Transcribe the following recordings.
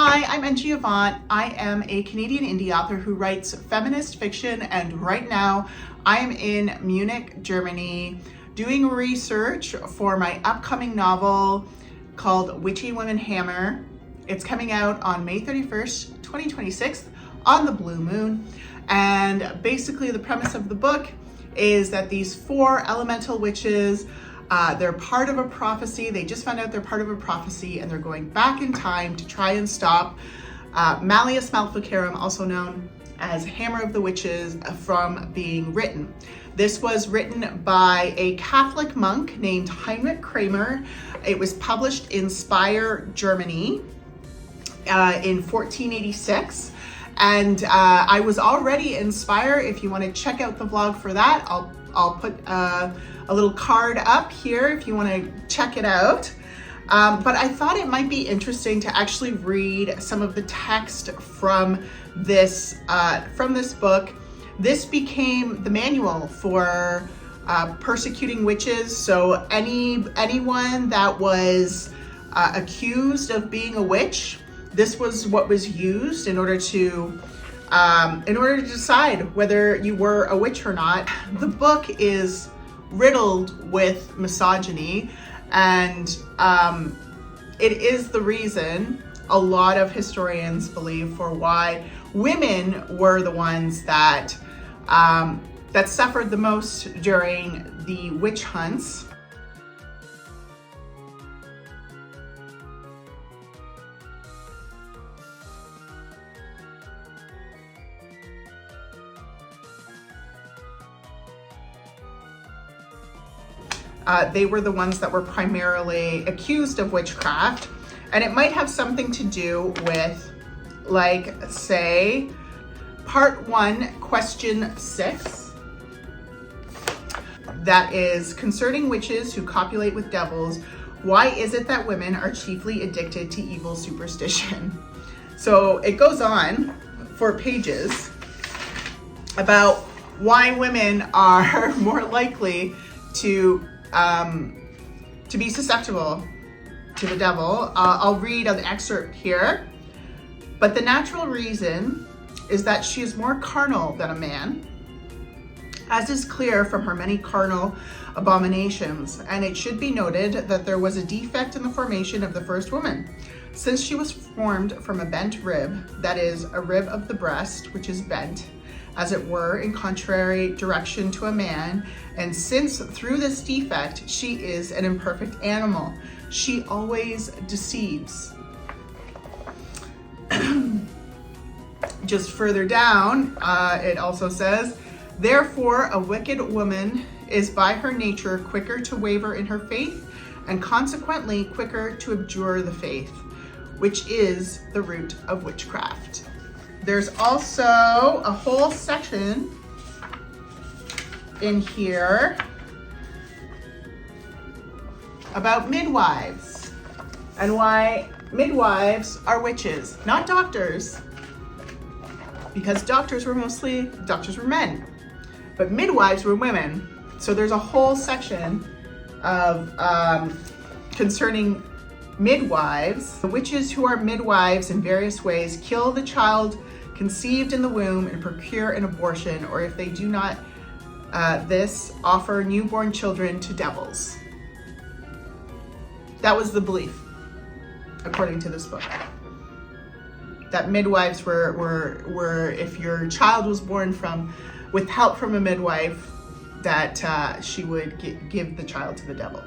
Hi, I'm Angie Avant. I am a Canadian indie author who writes feminist fiction, and right now I am in Munich, Germany, doing research for my upcoming novel called Witchy Women Hammer. It's coming out on May 31st, 2026 on the Blue Moon. And basically the premise of the book is that these four elemental witches, they're part of a prophecy. They just found out they're part of a prophecy, and they're going back in time to try and stop Malleus Maleficarum, also known as Hammer of the Witches, from being written. This was written by a Catholic monk named Heinrich Kramer. It was published in Speyer, Germany in 1486. And I was already in Speyer. If you want to check out the vlog for that, I'll put a little card up here if you want to check it out. But I thought it might be interesting to actually read some of the text from this book. This became the manual for persecuting witches. So anyone that was accused of being a witch, this was what was used in order to decide whether you were a witch or not. The book is riddled with misogyny, and it is the reason a lot of historians believe for why women were the ones that suffered the most during the witch hunts. They were the ones that were primarily accused of witchcraft. And it might have something to do with, like, say, part 1, question 6. That is, concerning witches who copulate with devils, why is it that women are chiefly addicted to evil superstition? So it goes on for pages about why women are more likely to be susceptible to the devil. I'll read an excerpt here. But the natural reason is that she is more carnal than a man, as is clear from her many carnal abominations. And it should be noted that there was a defect in the formation of the first woman, since she was formed from a bent rib, that is, a rib of the breast, which is bent, as it were, in contrary direction to a man, and since through this defect she is an imperfect animal, she always deceives. Just further down, it also says, therefore a wicked woman is by her nature quicker to waver in her faith, and consequently quicker to abjure the faith, which is the root of witchcraft. There's also a whole section in here about midwives and why midwives are witches, not doctors, because doctors were men, but midwives were women. So there's a whole section of concerning midwives. The witches who are midwives in various ways kill the child conceived in the womb and procure an abortion, or if they do not this, offer newborn children to devils. That was the belief, according to this book, that midwives were if your child was born with help from a midwife, that she would give the child to the devil.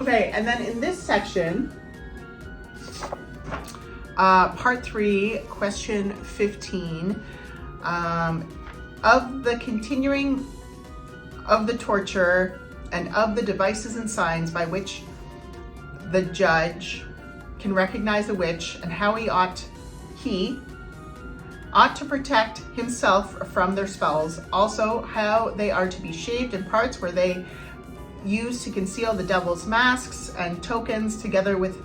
Okay, and then in this section, part 3, question 15, of the continuing of the torture and of the devices and signs by which the judge can recognize a witch, and how he ought to protect himself from their spells. Also, how they are to be shaved in parts where they use to conceal the devil's masks and tokens, together with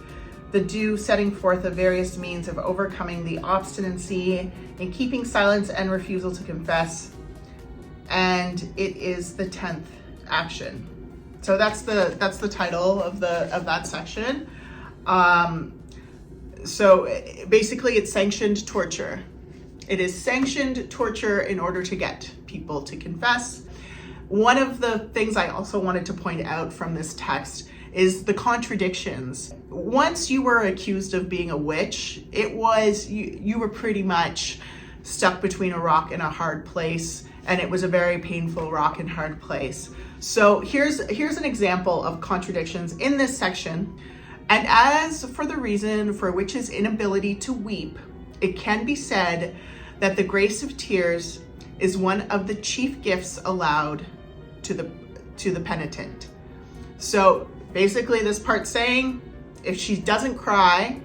the due setting forth of various means of overcoming the obstinacy in keeping silence and refusal to confess. And it is the 10th action. So that's the title of that section. So basically it's sanctioned torture. It is sanctioned torture in order to get people to confess. One of the things I also wanted to point out from this text is the contradictions. Once you were accused of being a witch, it was, you were pretty much stuck between a rock and a hard place, and it was a very painful rock and hard place. So here's an example of contradictions in this section. And as for the reason for witches' inability to weep, it can be said that the grace of tears is one of the chief gifts allowed to the penitent. So basically this part's saying, if she doesn't cry,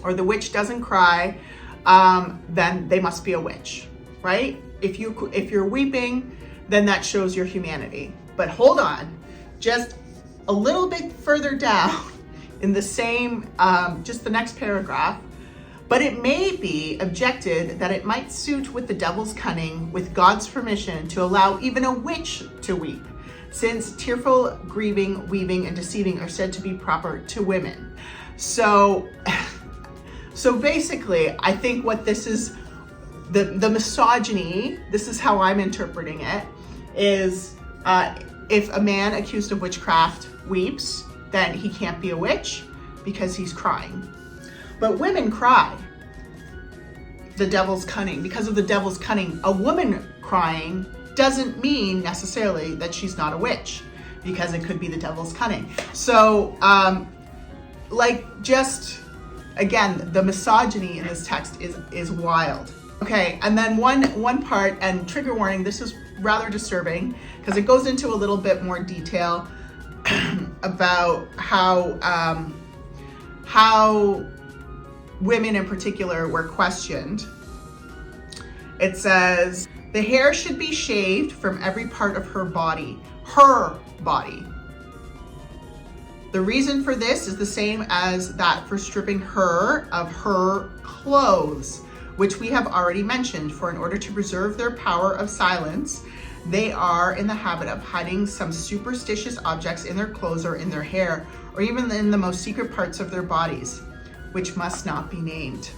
or the witch doesn't cry, then they must be a witch, right? If you're weeping, then that shows your humanity. But hold on, just a little bit further down in the same, just the next paragraph, but it may be objected that it might suit with the devil's cunning, with God's permission, to allow even a witch to weep, since tearful grieving, weaving, and deceiving are said to be proper to women. So basically, I think what this is, the misogyny, this is how I'm interpreting it, is if a man accused of witchcraft weeps, then he can't be a witch because he's crying. But women cry. The devil's cunning. Because of the devil's cunning, a woman crying doesn't mean necessarily that she's not a witch, because it could be the devil's cunning. So, just again, the misogyny in this text is wild. Okay, and then one part, and trigger warning, this is rather disturbing because it goes into a little bit more detail about how women in particular were questioned. It says, the hair should be shaved from every part of her body. The reason for this is the same as that for stripping her of her clothes, which we have already mentioned, for in order to preserve their power of silence, they are in the habit of hiding some superstitious objects in their clothes or in their hair, or even in the most secret parts of their bodies, which must not be named.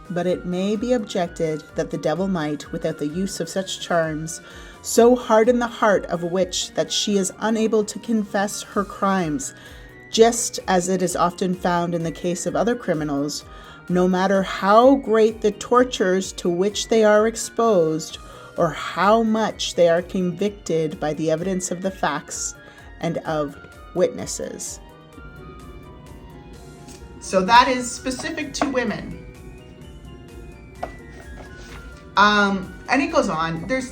But it may be objected that the devil might, without the use of such charms, so harden the heart of a witch that she is unable to confess her crimes, just as it is often found in the case of other criminals, no matter how great the tortures to which they are exposed, or how much they are convicted by the evidence of the facts and of witnesses. So that is specific to women. And it goes on. There's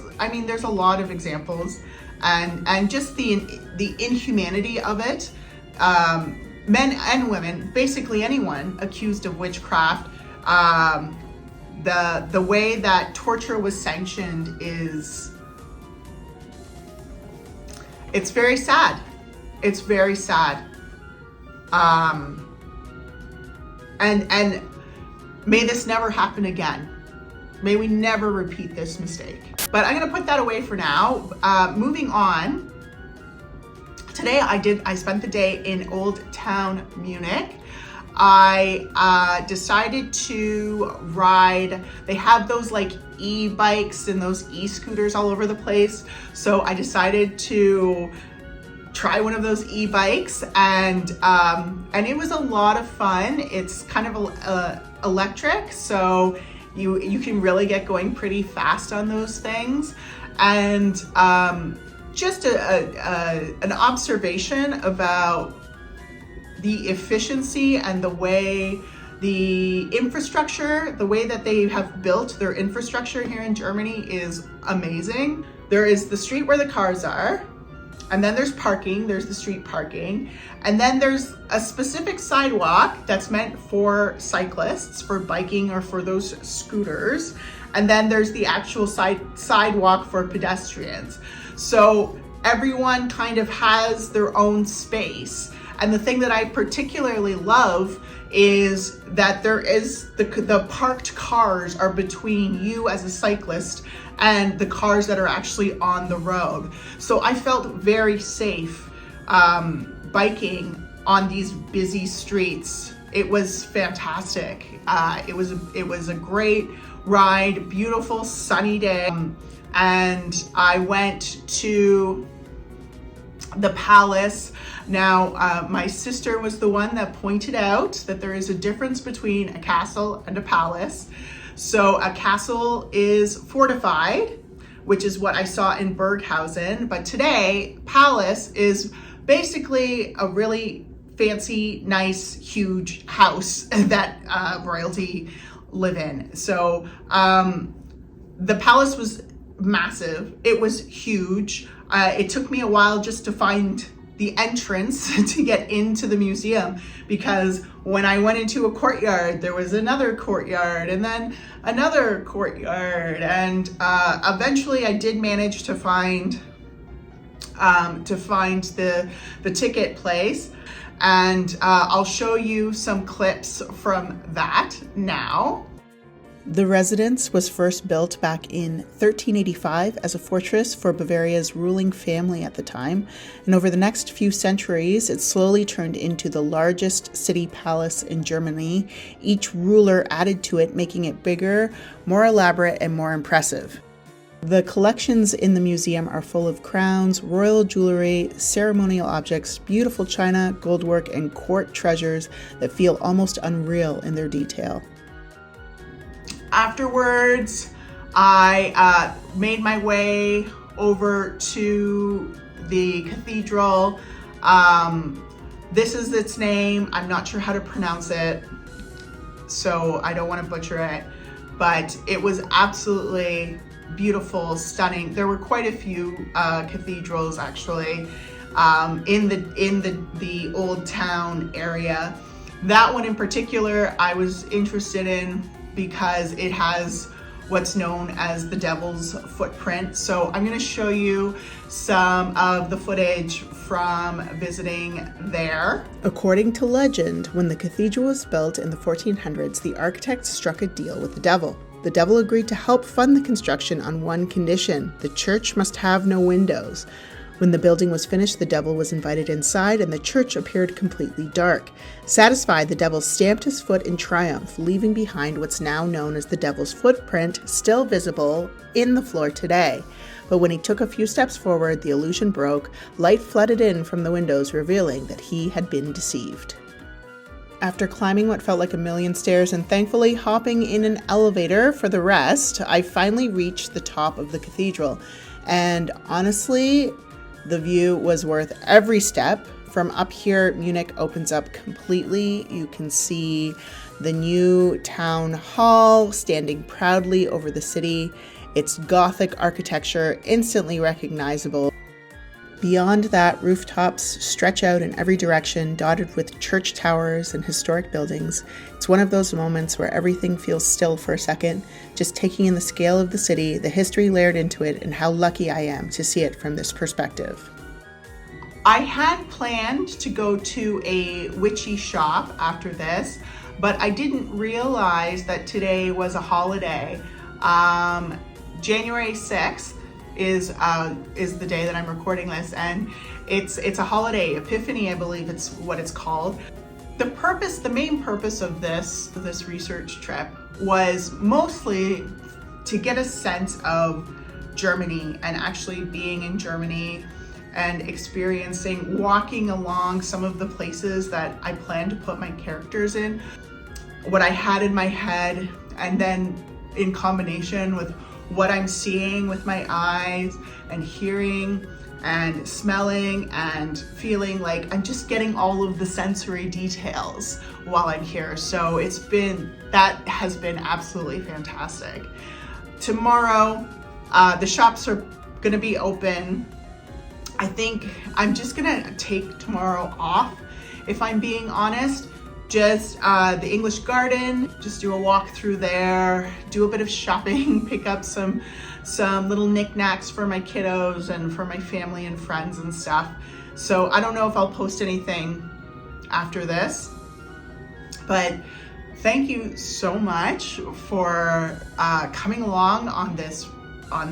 a lot of examples, and just the inhumanity of it. Men and women, basically anyone accused of witchcraft, the way that torture was sanctioned it's very sad. It's very sad. And may this never happen again. May we never repeat this mistake. But I'm gonna put that away for now. Moving on. Today I spent the day in Old Town, Munich. I decided to ride, they have those like e-bikes and those e-scooters all over the place. So I decided to try one of those e-bikes, and it was a lot of fun. It's kind of electric, so you can really get going pretty fast on those things. And just an observation about the efficiency and the way the infrastructure, the way that they have built their infrastructure here in Germany is amazing. There is the street where the cars are, and then there's parking, there's the street parking, and then there's a specific sidewalk that's meant for cyclists, for biking or for those scooters, and then there's the actual sidewalk for pedestrians. So everyone kind of has their own space. And the thing that I particularly love is that there is the parked cars are between you as a cyclist and the cars that are actually on the road. So I felt very safe biking on these busy streets. It was fantastic. It was a great ride, beautiful sunny day. And I went to the palace. Now, my sister was the one that pointed out that there is a difference between a castle and a palace. So a castle is fortified, which is what I saw in Berghausen. But today, palace is basically a really fancy, nice, huge house that royalty live in. So the palace was massive. It was huge. It took me a while just to find the entrance to get into the museum, because when I went into a courtyard, there was another courtyard and then another courtyard, and eventually I did manage to find the ticket place, and I'll show you some clips from that now. The residence was first built back in 1385 as a fortress for Bavaria's ruling family at the time, and over the next few centuries it slowly turned into the largest city palace in Germany. Each ruler added to it, making it bigger, more elaborate, and more impressive. The collections in the museum are full of crowns, royal jewelry, ceremonial objects, beautiful china, goldwork, and court treasures that feel almost unreal in their detail. Afterwards, I made my way over to the cathedral. This is its name. I'm not sure how to pronounce it, so I don't want to butcher it, but it was absolutely beautiful, stunning. There were quite a few cathedrals actually in the Old Town area. That one in particular I was interested in because it has what's known as the devil's footprint. So I'm going to show you some of the footage from visiting there. According to legend, when the cathedral was built in the 1400s, the architects struck a deal with the devil. The devil agreed to help fund the construction on one condition: the church must have no windows. When the building was finished, the devil was invited inside and the church appeared completely dark. Satisfied, the devil stamped his foot in triumph, leaving behind what's now known as the devil's footprint, still visible in the floor today. But when he took a few steps forward, the illusion broke. Light flooded in from the windows, revealing that he had been deceived. After climbing what felt like a million stairs and thankfully hopping in an elevator for the rest, I finally reached the top of the cathedral. And honestly, the view was worth every step. From up here, Munich opens up completely. You can see the new town hall standing proudly over the city. Its Gothic architecture instantly recognizable. Beyond that, rooftops stretch out in every direction, dotted with church towers and historic buildings. It's one of those moments where everything feels still for a second, just taking in the scale of the city, the history layered into it, and how lucky I am to see it from this perspective. I had planned to go to a witchy shop after this, but I didn't realize that today was a holiday. January 6th is the day that I'm recording this, and it's a holiday, Epiphany, I believe it's what it's called. The main purpose of this research trip was mostly to get a sense of Germany and actually being in Germany and experiencing, walking along some of the places that I plan to put my characters in, what I had in my head, and then in combination with what I'm seeing with my eyes and hearing and smelling and feeling, like I'm just getting all of the sensory details while I'm here. So that has been absolutely fantastic. Tomorrow, the shops are gonna be open. I think I'm just gonna take tomorrow off, if I'm being honest, just the English Garden, just do a walk through there, do a bit of shopping, pick up some little knickknacks for my kiddos and for my family and friends and stuff. So I don't know if I'll post anything after this, but thank you so much for coming along on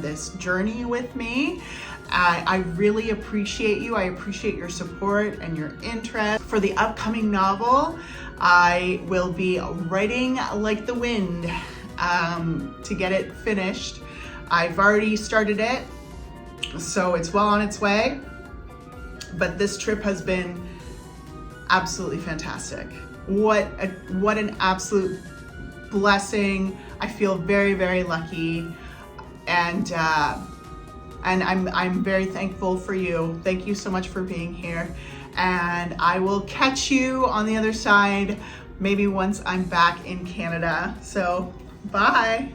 this journey with me. I really appreciate you. I appreciate your support and your interest. For the upcoming novel, I will be writing like the wind to get it finished. I've already started it, so it's well on its way. But this trip has been absolutely fantastic. What an absolute blessing. I feel very, very lucky, and I'm very thankful for you. Thank you so much for being here, and I will catch you on the other side maybe once I'm back in Canada. So bye.